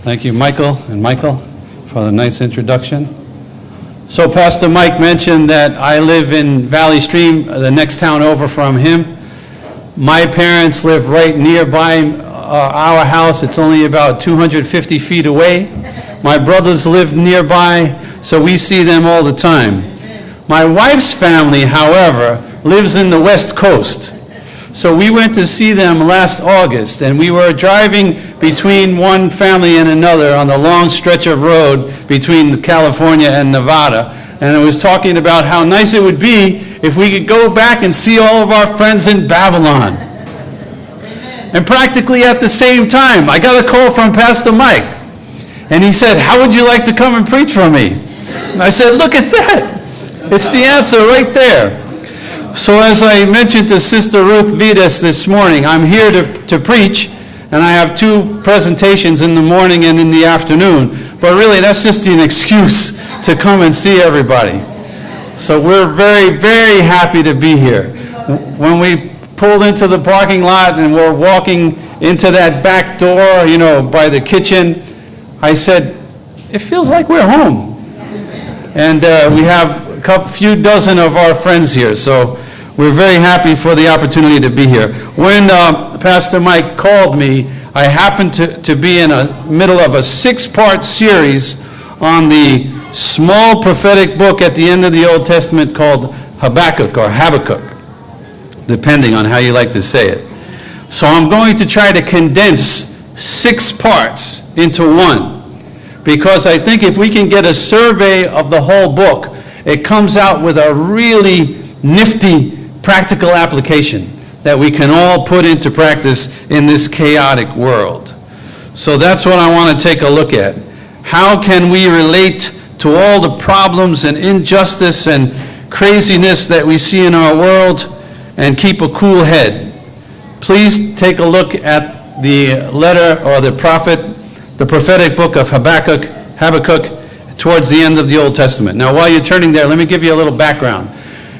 Thank you, Michael and Michael, for the nice introduction. So Pastor Mike mentioned that I live in Valley Stream, the next town over from him. My parents live right nearby our house. It's only about 250 feet away. My brothers live nearby, so we see them all the time. My wife's family, however, lives in the West Coast. So we went to see them last August, and we were driving between one family and another on the long stretch of road between California and Nevada. And I was talking about how nice it would be if we could go back and see all of our friends in Babylon. And practically at the same time, I got a call from Pastor Mike. And he said, "How would you like to come and preach for me?" And I said, "Look at that. It's the answer right there." So as I mentioned to Sister Ruth Vidas this morning, I'm here to preach, and I have two presentations in the morning and in the afternoon. But really, that's just an excuse to come and see everybody. So we're very, very happy to be here. When we pulled into the parking lot and we're walking into that back door, by the kitchen, I said, "It feels like we're home." And we have a few dozen of our friends here, so we're very happy for the opportunity to be here. When Pastor Mike called me, I happened to be in the middle of a 6-part series on the small prophetic book at the end of the Old Testament called Habakkuk, depending on how you like to say it. So I'm going to try to condense 6 parts into one, because I think if we can get a survey of the whole book, it comes out with a really nifty practical application that we can all put into practice in this chaotic world. So that's what I want to take a look at. How can we relate to all the problems and injustice and craziness that we see in our world and keep a cool head? Please take a look at the letter or the prophetic book of Habakkuk towards the end of the Old Testament. Now, while you're turning there, let me give you a little background.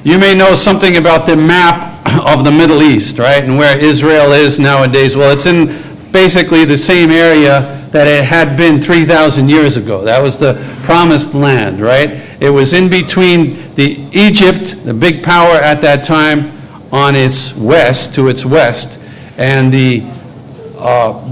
You may know something about the map of the Middle East, right, and where Israel is nowadays. Well, it's in basically the same area that it had been 3,000 years ago. That was the promised land, right? It was in between Egypt, the big power at that time, on its west, and the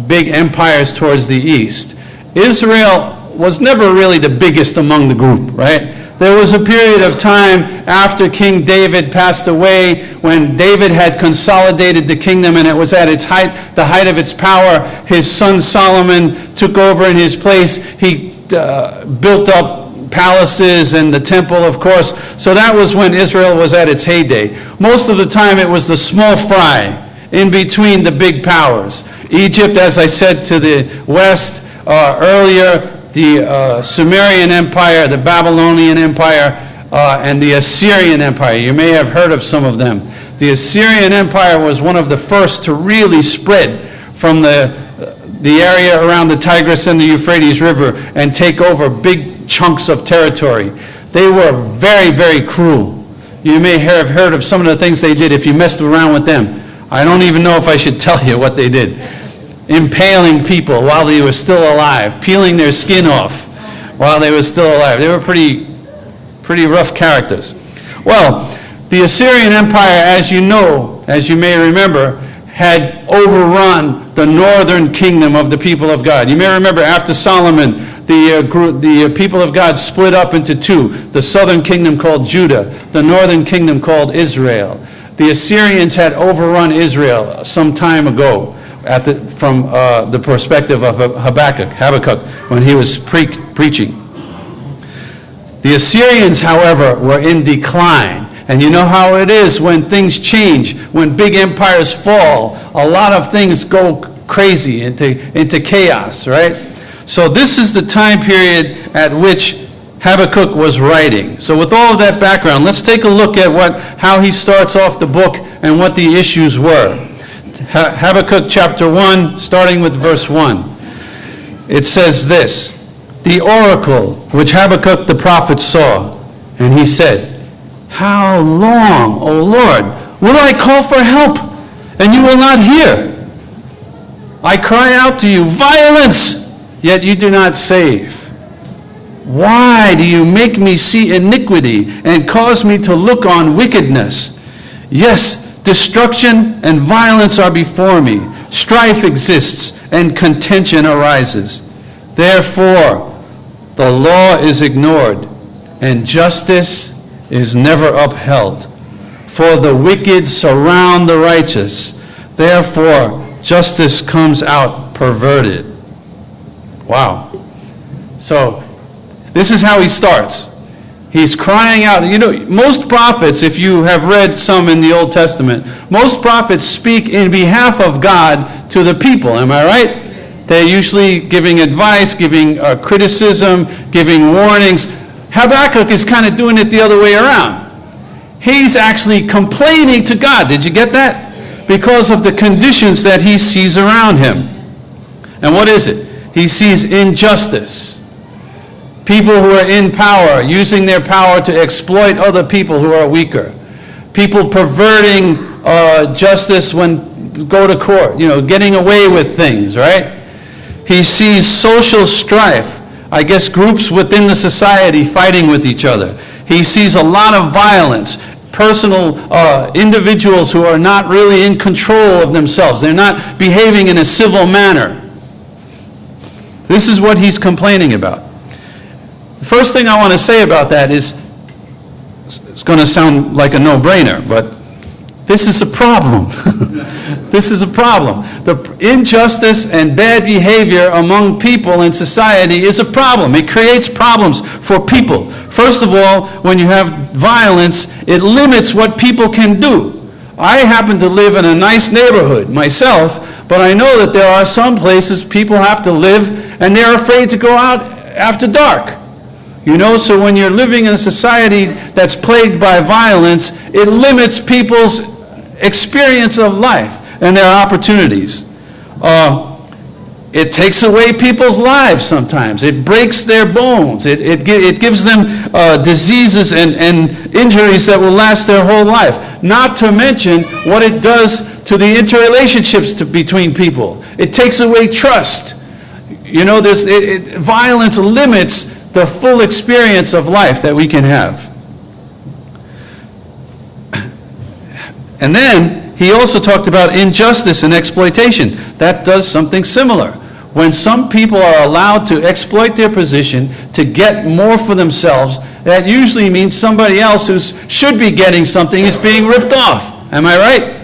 big empires towards the east. Israel was never really the biggest among the group, right? There was a period of time after King David passed away when David had consolidated the kingdom and it was at its height, the height of its power. His son Solomon took over in his place. He built up palaces and the temple, of course. So that was when Israel was at its heyday. Most of the time it was the small fry in between the big powers. Egypt, as I said, to the west earlier, the Sumerian Empire, the Babylonian Empire, and the Assyrian Empire. You may have heard of some of them. The Assyrian Empire was one of the first to really spread from the area around the Tigris and the Euphrates River and take over big chunks of territory. They were very, very cruel. You may have heard of some of the things they did if you messed around with them. I don't even know if I should tell you what they did. Impaling people while they were still alive, peeling their skin off while they were still alive. They were pretty rough characters. Well, the Assyrian Empire, as you know, as you may remember, had overrun the northern kingdom of the people of God. You may remember after Solomon, the people of God split up into two. The southern kingdom called Judah, the northern kingdom called Israel. The Assyrians had overrun Israel some time ago from the perspective of Habakkuk, when he was preaching. The Assyrians, however, were in decline. And you know how it is when things change, when big empires fall, a lot of things go crazy into chaos, right? So this is the time period at which Habakkuk was writing. So with all of that background, let's take a look at how he starts off the book and what the issues were. Habakkuk chapter 1, starting with verse 1. It says this: "The oracle which Habakkuk the prophet saw, and he said, How long, O Lord, will I call for help, and you will not hear? I cry out to you, violence, yet you do not save. Why do you make me see iniquity and cause me to look on wickedness? Yes, destruction and violence are before me. Strife exists and contention arises. Therefore, the law is ignored and justice is never upheld. For the wicked surround the righteous. Therefore, justice comes out perverted. Wow. So, this is how he starts. He's crying out. You know, most prophets, if you have read some in the Old Testament, most prophets speak in behalf of God to the people. Am I right? They're usually giving advice, giving criticism, giving warnings. Habakkuk is kind of doing it the other way around. He's actually complaining to God. Did you get that? Because of the conditions that he sees around him. And what is it? He sees injustice. People who are in power, using their power to exploit other people who are weaker. People perverting justice when go to court, getting away with things, right? He sees social strife. I guess groups within the society fighting with each other. He sees a lot of violence, personal individuals who are not really in control of themselves. They're not behaving in a civil manner. This is what he's complaining about. The first thing I want to say about that is, it's going to sound like a no-brainer, but this is a problem. This is a problem. The injustice and bad behavior among people in society is a problem. It creates problems for people. First of all, when you have violence, it limits what people can do. I happen to live in a nice neighborhood myself, but I know that there are some places people have to live and they're afraid to go out after dark. So when you're living in a society that's plagued by violence, it limits people's experience of life and their opportunities. It takes away people's lives sometimes. It breaks their bones. It gives them diseases and injuries that will last their whole life. Not to mention what it does to the interrelationships between people. It takes away trust. Violence limits the full experience of life that we can have. And then he also talked about injustice and exploitation. That does something similar. When some people are allowed to exploit their position to get more for themselves, that usually means somebody else who should be getting something is being ripped off. Am I right?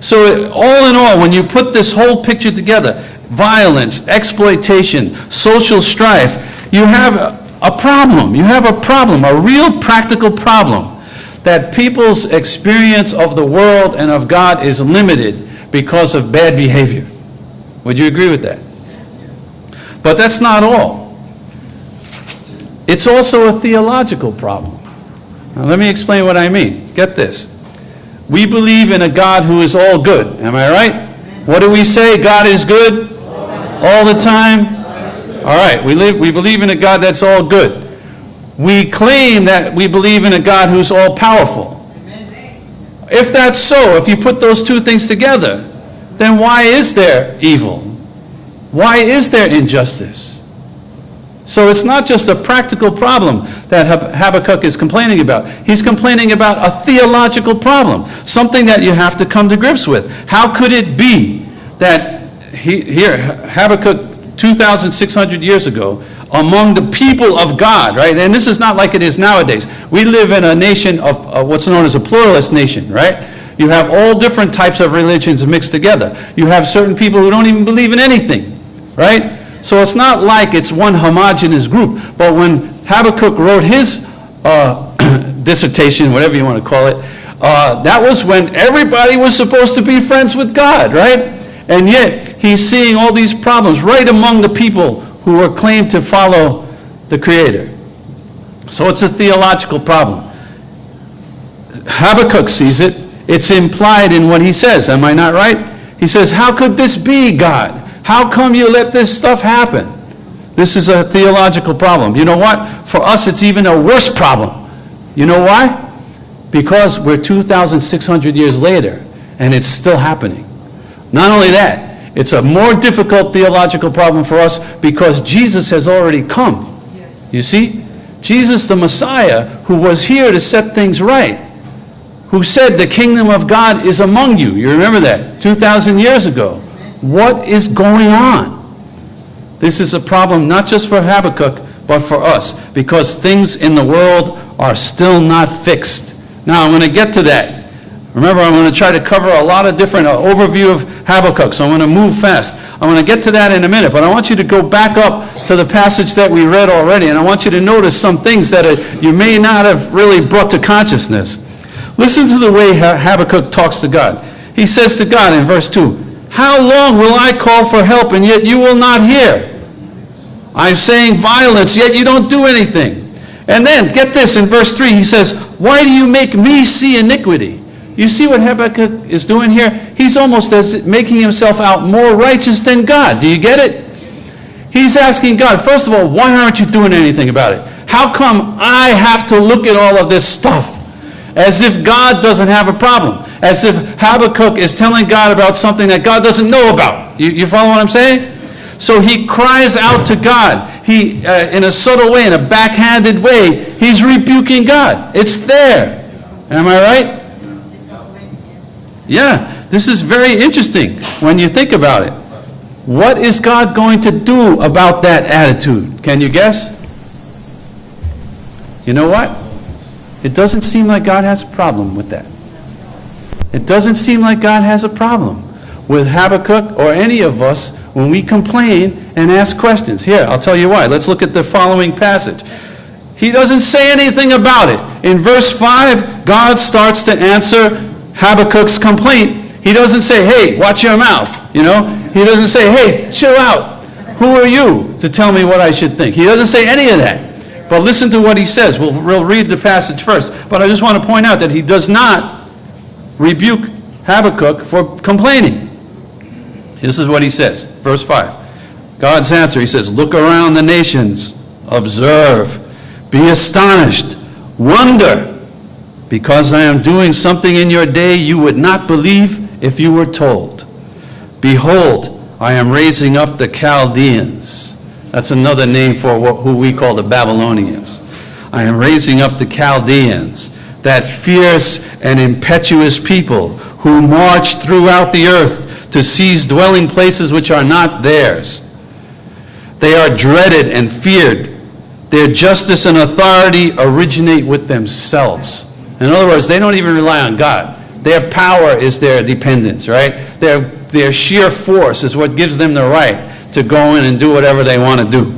So all in all, when you put this whole picture together, violence, exploitation, social strife, you have a problem. You have a problem, a real practical problem, that people's experience of the world and of God is limited because of bad behavior. Would you agree with that? But that's not all. It's also a theological problem. Now let me explain what I mean. Get this. We believe in a God who is all good. Am I right? What do we say? God is good all the time? All right, we believe in a God that's all good. We claim that we believe in a God who's all powerful. If that's so, if you put those two things together, then why is there evil? Why is there injustice? So it's not just a practical problem that Habakkuk is complaining about. He's complaining about a theological problem, something that you have to come to grips with. How could it be that Habakkuk 2,600 years ago, among the people of God, right? And this is not like it is nowadays. We live in a nation of what's known as a pluralist nation, right? You have all different types of religions mixed together. You have certain people who don't even believe in anything, right? So it's not like it's one homogeneous group. But when Habakkuk wrote his dissertation, whatever you want to call it, that was when everybody was supposed to be friends with God, right? And yet, he's seeing all these problems right among the people who are claimed to follow the Creator. So it's a theological problem. Habakkuk sees it. It's implied in what he says. Am I not right? He says, how could this be, God? How come you let this stuff happen? This is a theological problem. You know what? For us, it's even a worse problem. You know why? Because we're 2,600 years later, and it's still happening. Not only that, It's a more difficult theological problem for us because Jesus has already come. You see? Jesus the Messiah, who was here to set things right, who said the kingdom of God is among you. You remember that? 2,000 years ago. What is going on? This is a problem not just for Habakkuk, but for us, because things in the world are still not fixed. Now, I'm going to get to that. Remember, I'm going to try to cover a lot of different overview of Habakkuk, so I'm going to move fast. I'm going to get to that in a minute, but I want you to go back up to the passage that we read already, and I want you to notice some things that you may not have really brought to consciousness. Listen to the way Habakkuk talks to God. He says to God in verse 2, "How long will I call for help, and yet you will not hear? I'm saying violence, yet you don't do anything." And then, get this, in verse 3, he says, "Why do you make me see iniquity?" You see what Habakkuk is doing here? He's almost making himself out more righteous than God. Do you get it? He's asking God, first of all, why aren't you doing anything about it? How come I have to look at all of this stuff? As if God doesn't have a problem. As if Habakkuk is telling God about something that God doesn't know about. You follow what I'm saying? So he cries out to God. He, in a subtle way, in a backhanded way, he's rebuking God. It's there. Am I right? Yeah, this is very interesting when you think about it. What is God going to do about that attitude? Can you guess? You know what? It doesn't seem like God has a problem with that. It doesn't seem like God has a problem with Habakkuk or any of us when we complain and ask questions. Here, I'll tell you why. Let's look at the following passage. He doesn't say anything about it. In verse 5, God starts to answer Habakkuk's complaint. He doesn't say, "Hey, watch your mouth." You know? He doesn't say, "Hey, chill out. Who are you to tell me what I should think?" He doesn't say any of that. But listen to what he says. We'll read the passage first. But I just want to point out that he does not rebuke Habakkuk for complaining. This is what he says. Verse 5. God's answer, he says, "Look around the nations, observe, be astonished, wonder, because I am doing something in your day you would not believe if you were told. Behold, I am raising up the Chaldeans." That's another name for who we call the Babylonians. "I am raising up the Chaldeans, that fierce and impetuous people who march throughout the earth to seize dwelling places which are not theirs. They are dreaded and feared. Their justice and authority originate with themselves." In other words, they don't even rely on God. Their power is their dependence, right? Their sheer force is what gives them the right to go in and do whatever they want to do.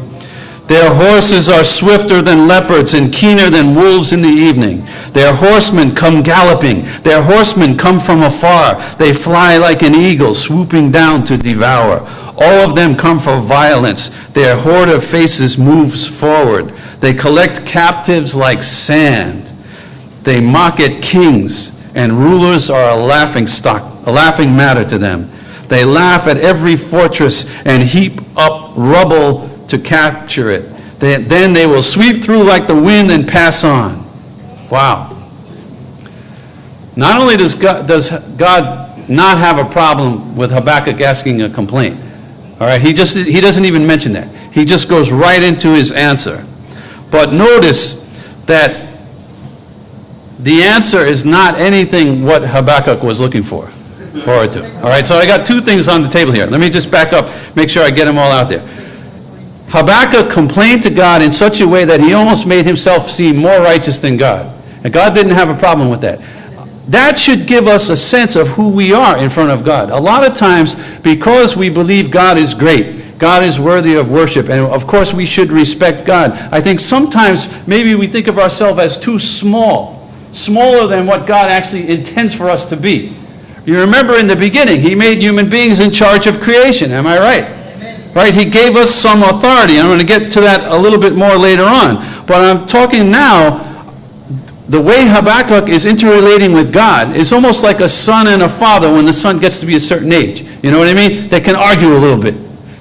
"Their horses are swifter than leopards and keener than wolves in the evening. Their horsemen come galloping. Their horsemen come from afar. They fly like an eagle, swooping down to devour. All of them come for violence. Their horde of faces moves forward. They collect captives like sand. They mock at kings, and rulers are a laughing matter to them. They laugh at every fortress and heap up rubble to capture it. Then they will sweep through like the wind and pass on." Wow. Not only does God not have a problem with Habakkuk asking a complaint, all right, he doesn't even mention that. He just goes right into his answer. But notice that the answer is not anything what Habakkuk was looking forward to. All right, so I got two things on the table here. Let me just back up, make sure I get them all out there. Habakkuk complained to God in such a way that he almost made himself seem more righteous than God. And God didn't have a problem with that. That should give us a sense of who we are in front of God. A lot of times, because we believe God is great, God is worthy of worship, and of course we should respect God, I think sometimes maybe we think of ourselves as too small, smaller than what God actually intends for us to be. You remember in the beginning, he made human beings in charge of creation, am I right? Right, he gave us some authority. I'm going to get to that a little bit more later on. But I'm talking now, the way Habakkuk is interrelating with God is almost like a son and a father when the son gets to be a certain age. You know what I mean? They can argue a little bit.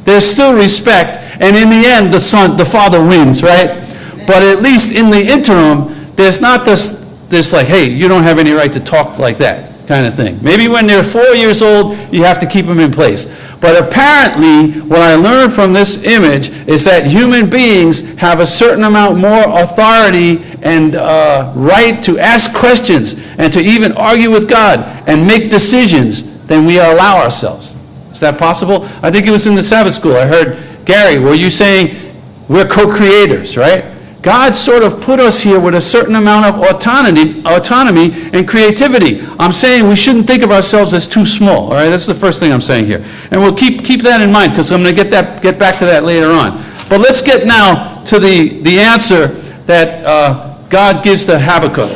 There's still respect, and in the end, the father wins, right? But at least in the interim, there's not this like, hey, you don't have any right to talk like that. kind of thing. Maybe when they're 4 years old, you have to keep them in place. But apparently, what I learned from this image is that human beings have a certain amount more authority and right to ask questions and to even argue with God and make decisions than we allow ourselves. Is that possible? I think it was in the Sabbath school. I heard, Gary, were you saying we're co-creators, right? God sort of put us here with a certain amount of autonomy and creativity. I'm saying we shouldn't think of ourselves as too small. All right, that's the first thing I'm saying here, and we'll keep that in mind because I'm going to get back to that later on. But let's get now to the answer that God gives to Habakkuk.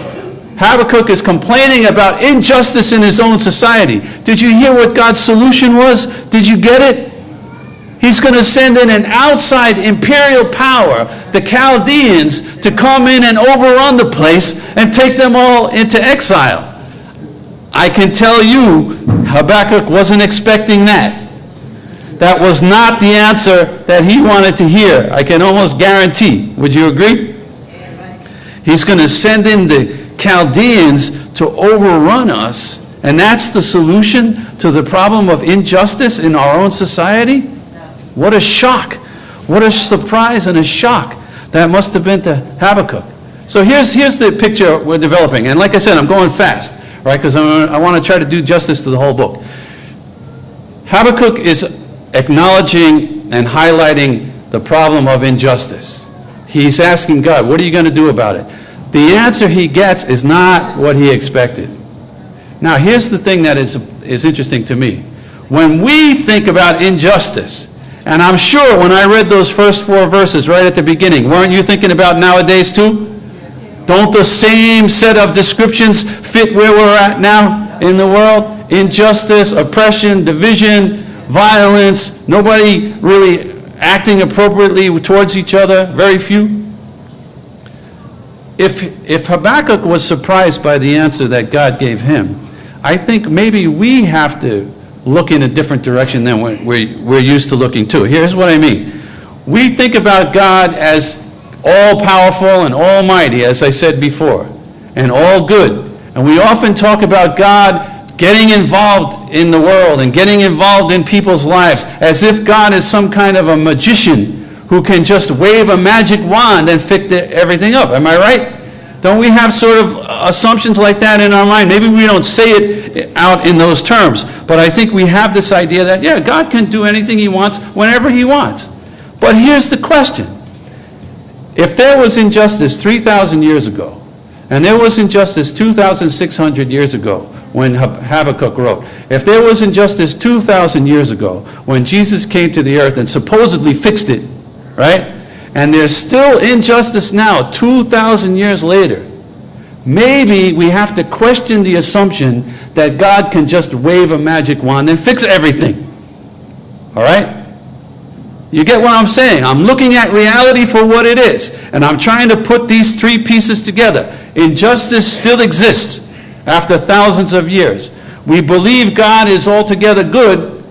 Habakkuk is complaining about injustice in his own society. Did you hear what God's solution was? Did you get it? He's going to send in an outside imperial power, the Chaldeans, to come in and overrun the place and take them all into exile. I can tell you, Habakkuk wasn't expecting that. That was not the answer that he wanted to hear. I can almost guarantee. Would you agree? He's going to send in the Chaldeans to overrun us, and that's the solution to the problem of injustice in our own society? What a shock. What a surprise and a shock that must have been to Habakkuk. So here's the picture we're developing. And like I said, I'm going fast, right? Because I want to try to do justice to the whole book. Habakkuk is acknowledging and highlighting the problem of injustice. He's asking God, what are you going to do about it? The answer he gets is not what he expected. Now, here's the thing that is interesting to me. When we think about injustice, and I'm sure when I read those first 4 verses right at the beginning, weren't you thinking about nowadays too? Don't the same set of descriptions fit where we're at now in the world? Injustice, oppression, division, violence, nobody really acting appropriately towards each other, very few. If Habakkuk was surprised by the answer that God gave him, I think maybe we have to look in a different direction than we're used to looking to. Here's what I mean. We think about God as all-powerful and almighty, as I said before, and all good. And we often talk about God getting involved in the world and getting involved in people's lives as if God is some kind of a magician who can just wave a magic wand and fix everything up. Am I right? Don't we have sort of assumptions like that in our mind? Maybe we don't say it out in those terms, but I think we have this idea that, yeah, God can do anything he wants whenever he wants. But here's the question. If there was injustice 3,000 years ago, and there was injustice 2,600 years ago when Habakkuk wrote, if there was injustice 2,000 years ago when Jesus came to the earth and supposedly fixed it, right? And there's still injustice now, 2,000 years later. Maybe we have to question the assumption that God can just wave a magic wand and fix everything. All right? You get what I'm saying? I'm looking at reality for what it is, and I'm trying to put these 3 pieces together. Injustice still exists after thousands of years. We believe God is altogether good,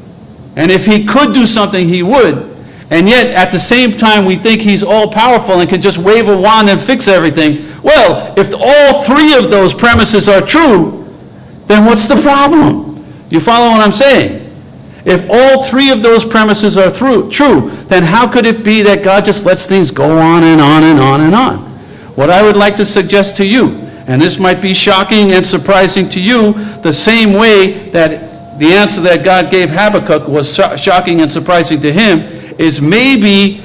and if he could do something, he would. And yet, at the same time, we think he's all-powerful and can just wave a wand and fix everything. Well, if all 3 of those premises are true, then what's the problem? You follow what I'm saying? If all 3 of those premises are true, then how could it be that God just lets things go on and on and on and on? What I would like to suggest to you, and this might be shocking and surprising to you, the same way that the answer that God gave Habakkuk was shocking and surprising to him, is maybe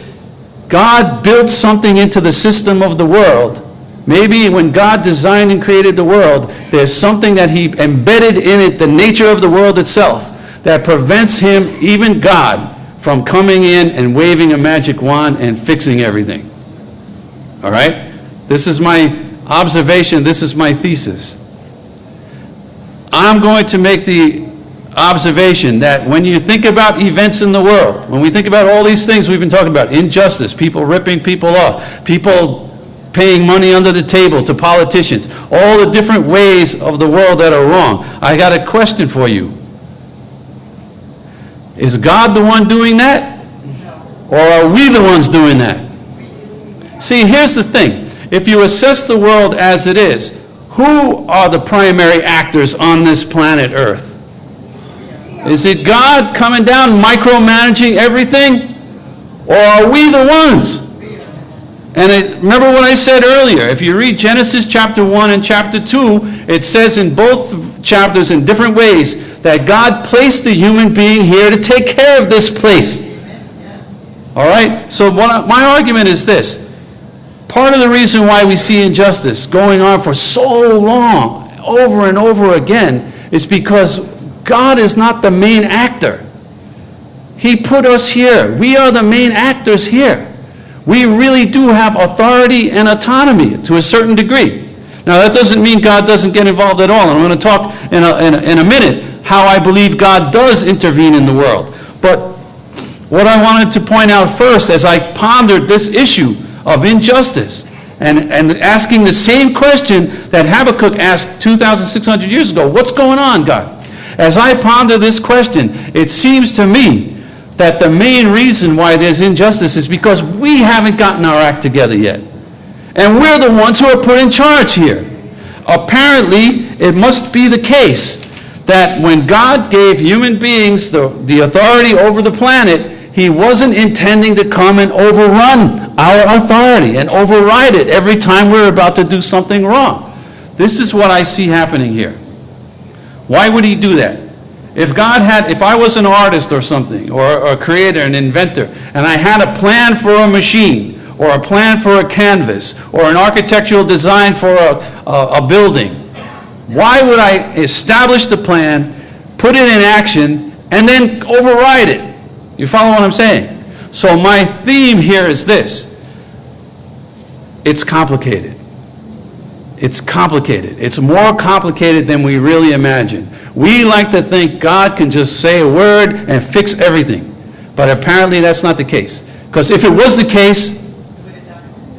God built something into the system of the world. Maybe when God designed and created the world, there's something that he embedded in it, the nature of the world itself, that prevents him, even God, from coming in and waving a magic wand and fixing everything. All right? This is my observation. This is my thesis. I'm going to make the observation that when you think about events in the world, when we think about all these things we've been talking about, injustice, people ripping people off, people paying money under the table to politicians, all the different ways of the world that are wrong, I got a question for you. Is God the one doing that? Or are we the ones doing that? See, here's the thing. If you assess the world as it is, who are the primary actors on this planet Earth? Is it God coming down, micromanaging everything? Or are we the ones? And remember what I said earlier. If you read Genesis chapter 1 and chapter 2, it says in both chapters in different ways that God placed the human being here to take care of this place. All right? So my argument is this. Part of the reason why we see injustice going on for so long, over and over again, is because God is not the main actor. He put us here. We are the main actors here. We really do have authority and autonomy to a certain degree. Now, that doesn't mean God doesn't get involved at all. And I'm going to talk in a minute how I believe God does intervene in the world. But what I wanted to point out first as I pondered this issue of injustice and asking the same question that Habakkuk asked 2,600 years ago, what's going on, God? As I ponder this question, it seems to me that the main reason why there's injustice is because we haven't gotten our act together yet. And we're the ones who are put in charge here. Apparently, it must be the case that when God gave human beings the authority over the planet, he wasn't intending to come and overrun our authority and override it every time we're about to do something wrong. This is what I see happening here. Why would he do that? If I was an artist or something, or a creator, an inventor, and I had a plan for a machine, or a plan for a canvas, or an architectural design for a building, why would I establish the plan, put it in action, and then override it? You follow what I'm saying? So my theme here is this. It's complicated. It's complicated. It's more complicated than we really imagine. We like to think God can just say a word and fix everything. But apparently that's not the case. Because if it was the case,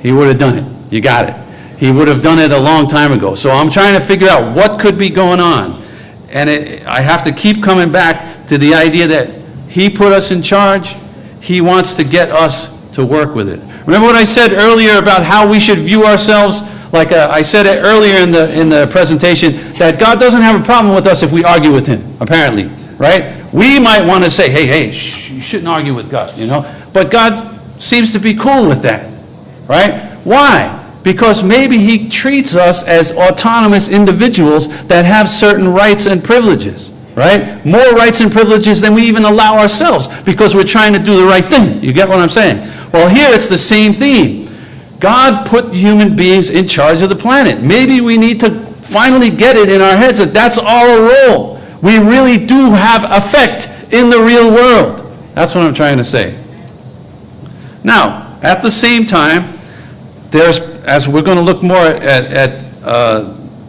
he would have done it. You got it. He would have done it a long time ago. So I'm trying to figure out what could be going on. And I have to keep coming back to the idea that he put us in charge. He wants to get us to work with it. Remember what I said earlier about how we should view ourselves? Like I said it earlier in the presentation, that God doesn't have a problem with us if we argue with him, apparently, right? We might want to say, hey, you shouldn't argue with God, you know? But God seems to be cool with that, right? Why? Because maybe he treats us as autonomous individuals that have certain rights and privileges, right? More rights and privileges than we even allow ourselves because we're trying to do the right thing. You get what I'm saying? Well, here it's the same theme. God put human beings in charge of the planet. Maybe we need to finally get it in our heads that that's our role. We really do have effect in the real world. That's what I'm trying to say. Now, at the same time, as we're going to look more at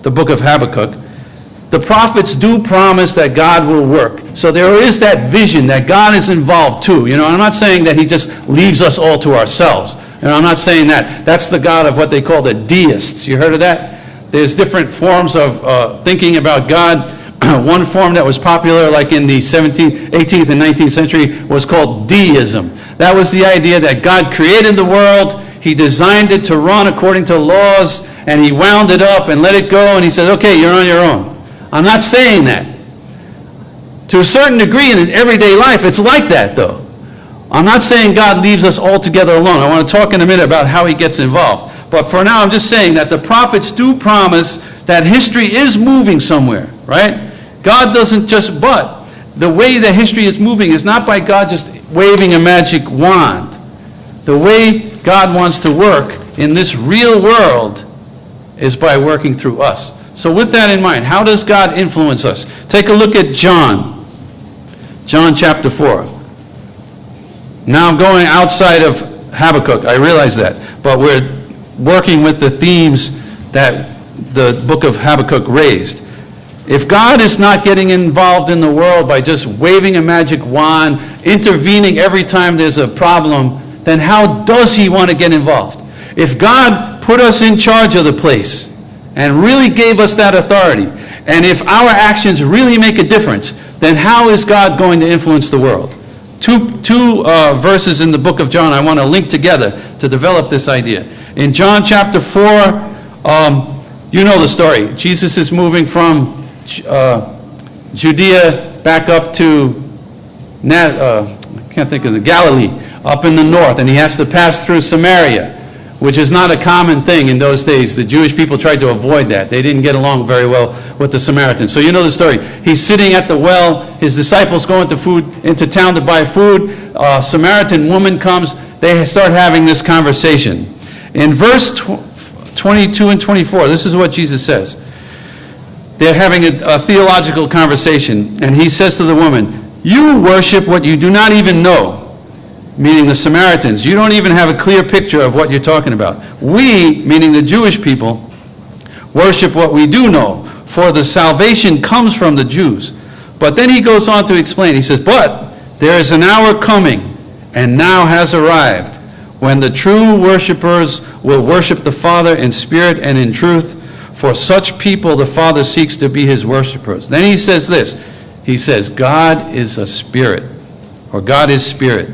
the book of Habakkuk, the prophets do promise that God will work. So there is that vision that God is involved too. You know, I'm not saying that he just leaves us all to ourselves. And I'm not saying that. That's the God of what they call the deists. You heard of that? There's different forms of thinking about God. One form that was popular like in the 17th, 18th, and 19th century was called deism. That was the idea that God created the world, he designed it to run according to laws, and he wound it up and let it go, and he said, okay, you're on your own. I'm not saying that. To a certain degree in everyday life, it's like that though. I'm not saying God leaves us all together alone. I want to talk in a minute about how he gets involved. But for now, I'm just saying that the prophets do promise that history is moving somewhere, right? God doesn't just, but the way that history is moving is not by God just waving a magic wand. The way God wants to work in this real world is by working through us. So with that in mind, how does God influence us? Take a look at John chapter 4. Now I'm going outside of Habakkuk, I realize that, but we're working with the themes that the book of Habakkuk raised. If God is not getting involved in the world by just waving a magic wand, intervening every time there's a problem, then how does he want to get involved? If God put us in charge of the place and really gave us that authority, and if our actions really make a difference, then how is God going to influence the world? Two verses in the book of John I want to link together to develop this idea. In John chapter 4, You know the story. Jesus is moving from Judea back up to, I can't think of the Galilee, up in the north, and he has to pass through Samaria, which is not a common thing in those days. The Jewish people tried to avoid that. They didn't get along very well with the Samaritans. So you know the story. He's sitting at the well. His disciples go into town to buy food. A Samaritan woman comes. They start having this conversation. In verse 22 and 24, this is what Jesus says. They're having a theological conversation, and he says to the woman, "You worship what you do not even know," meaning the Samaritans. You don't even have a clear picture of what you're talking about. We, meaning the Jewish people, worship what we do know, for the salvation comes from the Jews. But then he goes on to explain. He says, "But there is an hour coming, and now has arrived, when the true worshipers will worship the Father in spirit and in truth. For such people the Father seeks to be his worshipers." Then he says this. He says, "God is a spirit," or God is spirit.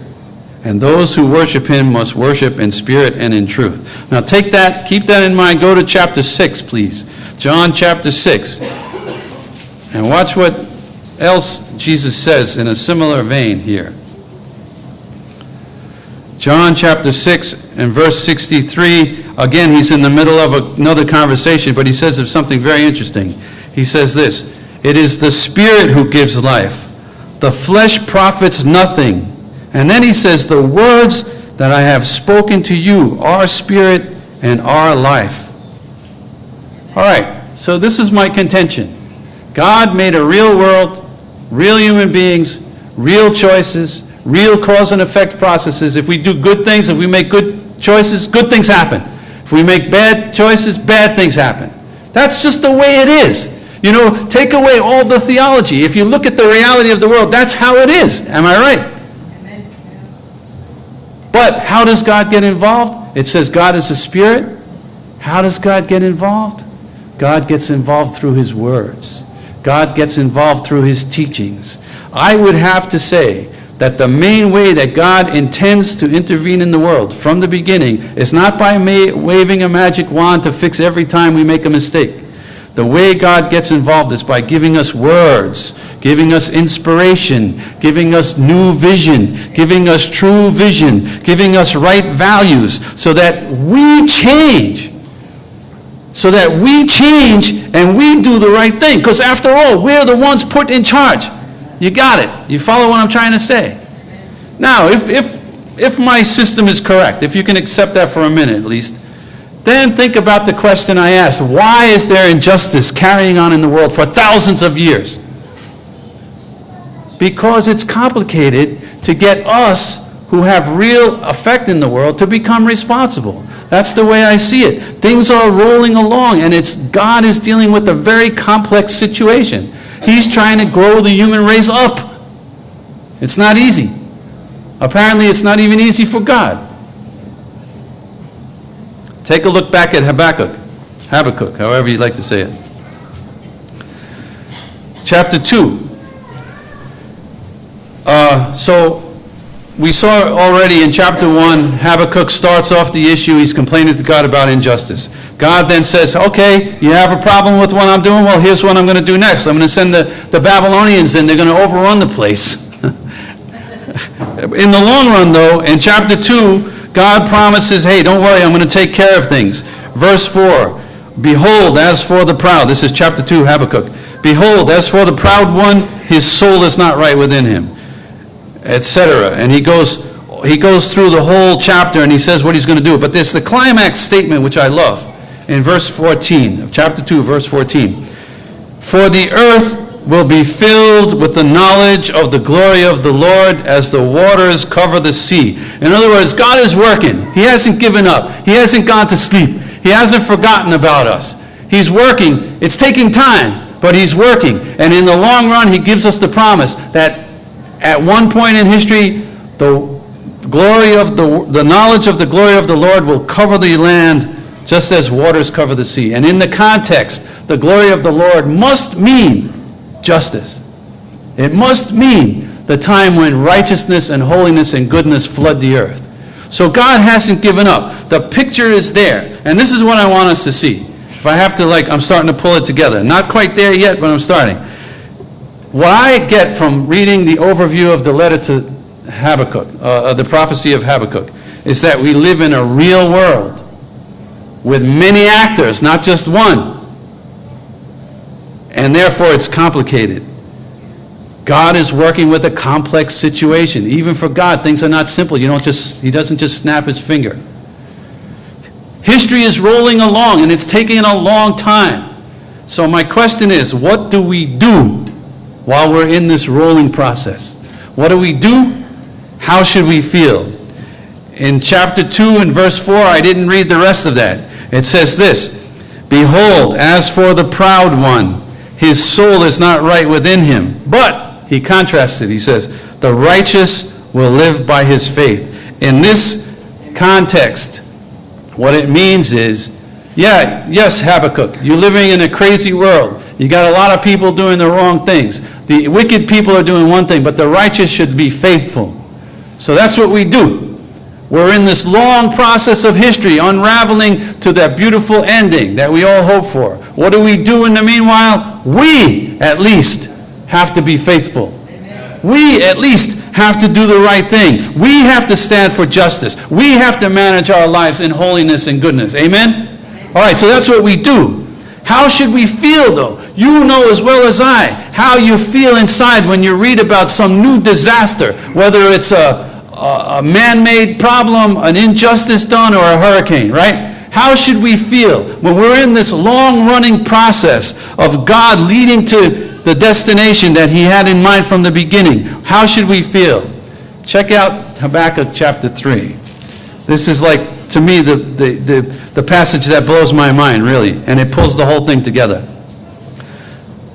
"And those who worship him must worship in spirit and in truth." Now take that, keep that in mind. Go to chapter 6, please. John chapter 6. And watch what else Jesus says in a similar vein here. John chapter 6 and verse 63. Again, he's in the middle of another conversation, but he says of something very interesting. He says this, "It is the Spirit who gives life. The flesh profits nothing." And then he says, "The words that I have spoken to you are spirit and are life." All right, so this is my contention. God made a real world, real human beings, real choices, real cause and effect processes. If we do good things, if we make good choices, good things happen. If we make bad choices, bad things happen. That's just the way it is. You know, take away all the theology. If you look at the reality of the world, that's how it is. Am I right? But how does God get involved? It says God is a spirit. How does God get involved? God gets involved through his words. God gets involved through his teachings. I would have to say that the main way that God intends to intervene in the world from the beginning is not by waving a magic wand to fix every time we make a mistake. The way God gets involved is by giving us words, giving us inspiration, giving us new vision, giving us true vision, giving us right values so that we change. So that we change and we do the right thing. Because after all, we're the ones put in charge. You got it. You follow what I'm trying to say? Now, if my system is correct, if you can accept that for a minute at least, then think about the question I asked. Why is there injustice carrying on in the world for thousands of years? Because it's complicated to get us who have real effect in the world to become responsible. That's the way I see it. Things are rolling along, and God is dealing with a very complex situation. He's trying to grow the human race up. It's not easy. Apparently, it's not even easy for God. Take a look back at Habakkuk, however you'd like to say it. Chapter 2. So we saw already in chapter 1, Habakkuk starts off the issue. He's complaining to God about injustice. God then says, okay, you have a problem with what I'm doing? Well, here's what I'm going to do next. I'm going to send the Babylonians in. They're going to overrun the place. In the long run, though, in chapter 2, God promises, hey, don't worry, I'm going to take care of things. Verse 4, behold, as for the proud, this is chapter 2, Habakkuk. Behold, as for the proud one, his soul is not right within him, etc. And he goes through the whole chapter and he says what he's going to do. But there's the climax statement, which I love, in verse 14 of chapter 2, verse 14. For the earth will be filled with the knowledge of the glory of the Lord as the waters cover the sea. In other words, God is working. He hasn't given up. He hasn't gone to sleep. He hasn't forgotten about us. He's working. It's taking time, but he's working. And in the long run, he gives us the promise that at one point in history, the knowledge of the glory of the Lord will cover the land just as waters cover the sea. And in the context, the glory of the Lord must mean justice. It must mean the time when righteousness and holiness and goodness flood the earth. So God hasn't given up. The picture is there. And this is what I want us to see. If I have to, I'm starting to pull it together. Not quite there yet, but I'm starting. What I get from reading the overview of the letter to Habakkuk, the prophecy of Habakkuk, is that we live in a real world with many actors, not just one. And therefore it's complicated. God is working with a complex situation. Even for God, things are not simple. He doesn't just snap his finger. History is rolling along, and it's taking a long time. So my question is, what do we do while we're in this rolling process? What do we do? How should we feel? In chapter 2 and verse 4, I didn't read the rest of that. It says this, "Behold, as for the proud one, his soul is not right within him." But, he contrasts it, he says, "the righteous will live by his faith." In this context, what it means is, yes, Habakkuk, you're living in a crazy world. You got a lot of people doing the wrong things. The wicked people are doing one thing, but the righteous should be faithful. So that's what we do. We're in this long process of history, unraveling to that beautiful ending that we all hope for. What do we do in the meanwhile? We, at least, have to be faithful. We, at least, have to do the right thing. We have to stand for justice. We have to manage our lives in holiness and goodness. Amen? All right, so that's what we do. How should we feel, though? You know as well as I how you feel inside when you read about some new disaster, whether it's a man-made problem, an injustice done, or a hurricane, right? How should we feel when we're in this long-running process of God leading to the destination that he had in mind from the beginning? How should we feel? Check out Habakkuk chapter 3. This is to me, the passage that blows my mind, really, and it pulls the whole thing together.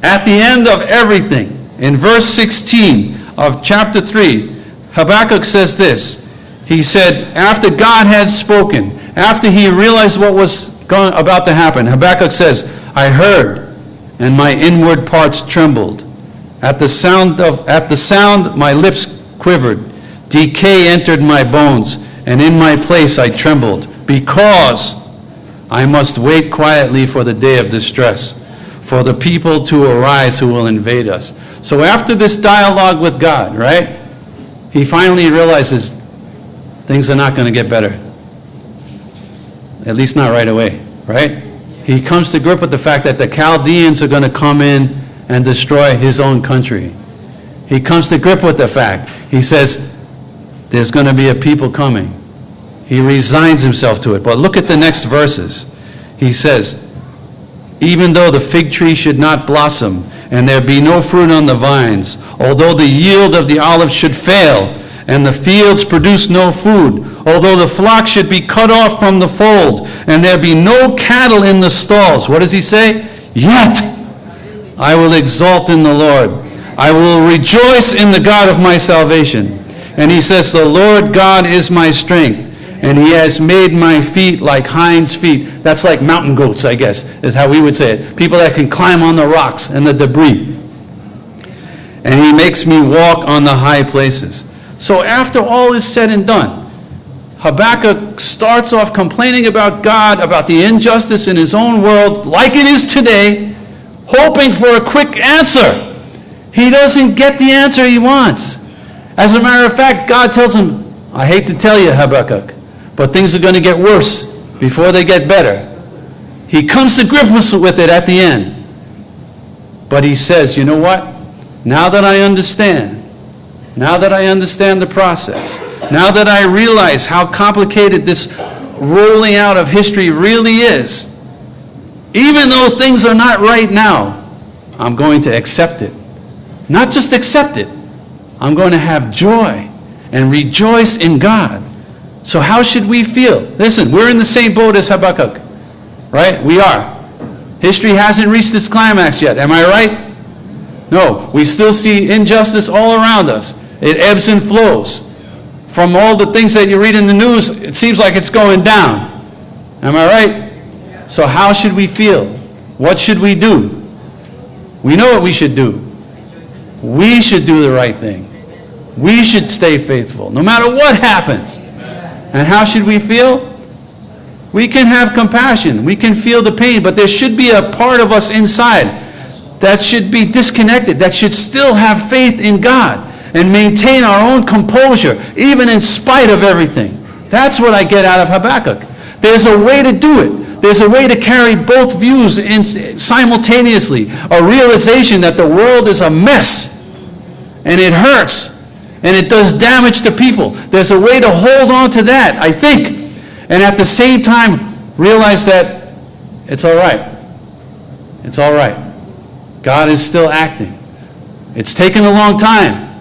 At the end of everything, in verse 16 of chapter 3, Habakkuk says this. He said, after God had spoken, after he realized what was about to happen, Habakkuk says, "I heard, and my inward parts trembled. At the sound my lips quivered. Decay entered my bones, and in my place I trembled, because I must wait quietly for the day of distress, for the people to arise who will invade us." So after this dialogue with God, right, he finally realizes things are not going to get better. At least not right away, right? He comes to grip with the fact that the Chaldeans are going to come in and destroy his own country. He comes to grip with the fact. He says, there's going to be a people coming. He resigns himself to it. But look at the next verses. He says, "Even though the fig tree should not blossom, and there be no fruit on the vines, although the yield of the olive should fail, and the fields produce no food, although the flock should be cut off from the fold, and there be no cattle in the stalls." What does he say? "Yet I will exult in the Lord. I will rejoice in the God of my salvation." And he says, "The Lord God is my strength, and he has made my feet like hinds' feet." That's like mountain goats, I guess, is how we would say it. People that can climb on the rocks and the debris. "And he makes me walk on the high places." So after all is said and done, Habakkuk starts off complaining about God, about the injustice in his own world, like it is today, hoping for a quick answer. He doesn't get the answer he wants. As a matter of fact, God tells him, "I hate to tell you, Habakkuk, but things are going to get worse before they get better." He comes to grips with it at the end. But he says, you know what? Now that I understand the process, now that I realize how complicated this rolling out of history really is, even though things are not right now, I'm going to accept it. Not just accept it, I'm going to have joy and rejoice in God. So how should we feel? Listen, we're in the same boat as Habakkuk, right? We are. History hasn't reached its climax yet. Am I right? No, we still see injustice all around us. It ebbs and flows. From all the things that you read in the news, it seems like it's going down. Am I right? So how should we feel? What should we do? We know what we should do. We should do the right thing. We should stay faithful, no matter what happens. And how should we feel? We can have compassion. We can feel the pain, but there should be a part of us inside that should be disconnected, that should still have faith in God and maintain our own composure, even in spite of everything. That's what I get out of Habakkuk. There's a way to do it. There's a way to carry both views simultaneously. A realization that the world is a mess, and it hurts, and it does damage to people. There's a way to hold on to that, I think, and at the same time realize that it's all right. It's all right. God is still acting. It's taken a long time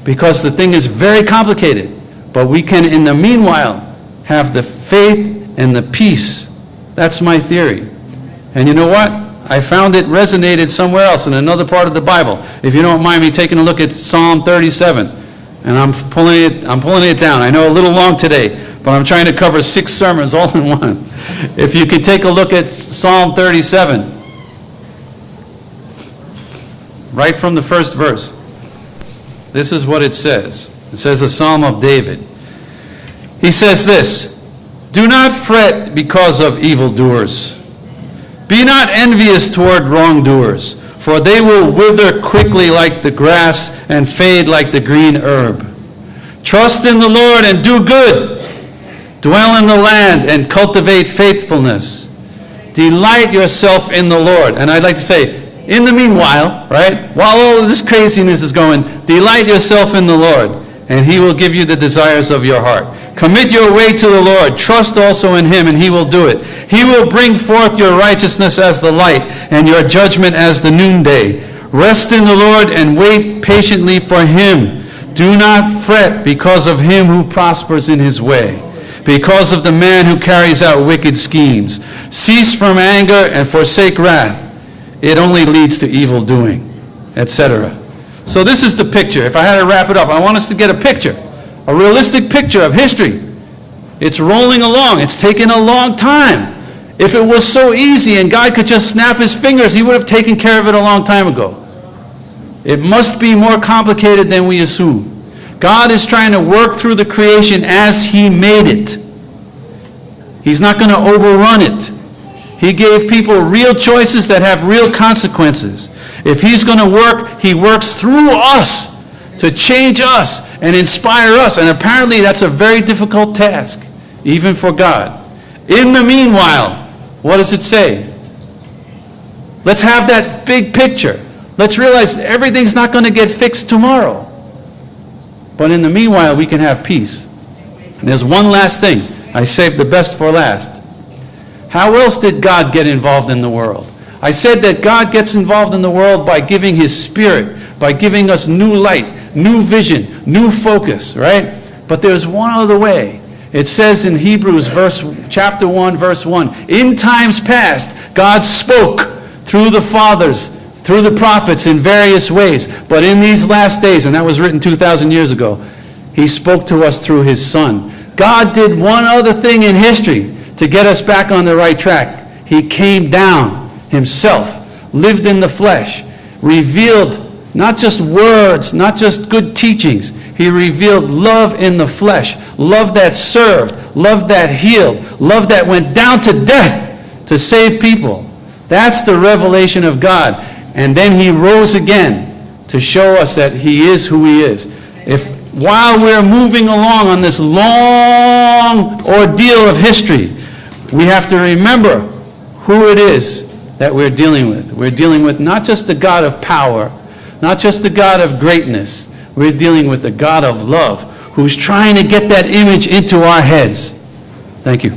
because the thing is very complicated, but we can, in the meanwhile, have the faith and the peace. That's my theory. And you know what? I found it resonated somewhere else in another part of the Bible. If you don't mind me taking a look at Psalm 37, and I'm pulling it down. I know a little long today, but I'm trying to cover 6 sermons all in one. If you could take a look at Psalm 37, right from the first verse. This is what it says. It says a Psalm of David. He says this, "Do not fret because of evildoers. Be not envious toward wrongdoers, for they will wither quickly like the grass and fade like the green herb. Trust in the Lord and do good. Dwell in the land and cultivate faithfulness. Delight yourself in the Lord." And I'd like to say, in the meanwhile, right, while all of this craziness is going, delight yourself in the Lord, and he will give you the desires of your heart. Commit your way to the Lord. Trust also in him, and he will do it. He will bring forth your righteousness as the light, and your judgment as the noonday. Rest in the Lord and wait patiently for him. Do not fret because of him who prospers in his way, because of the man who carries out wicked schemes. Cease from anger and forsake wrath. It only leads to evil doing, etc. So this is the picture. If I had to wrap it up, I want us to get a picture, a realistic picture of history. It's rolling along. It's taken a long time. If it was so easy and God could just snap his fingers, he would have taken care of it a long time ago. It must be more complicated than we assume. God is trying to work through the creation as he made it. He's not going to overrun it. He gave people real choices that have real consequences. If he's going to work, he works through us to change us and inspire us. And apparently that's a very difficult task, even for God. In the meanwhile, what does it say? Let's have that big picture. Let's realize everything's not going to get fixed tomorrow. But in the meanwhile, we can have peace. And there's one last thing. I saved the best for last. How else did God get involved in the world? I said that God gets involved in the world by giving his Spirit, by giving us new light, new vision, new focus, right? But there's one other way. It says in Hebrews chapter 1, verse 1, in times past, God spoke through the fathers, through the prophets in various ways. But in these last days, and that was written 2,000 years ago, he spoke to us through his Son. God did one other thing in history to get us back on the right track. He came down himself, lived in the flesh, revealed not just words, not just good teachings. He revealed love in the flesh, love that served, love that healed, love that went down to death to save people. That's the revelation of God. And then he rose again to show us that he is who he is. If while we're moving along on this long ordeal of history, we have to remember who it is that we're dealing with. We're dealing with not just the God of power, not just the God of greatness. We're dealing with the God of love who's trying to get that image into our heads. Thank you.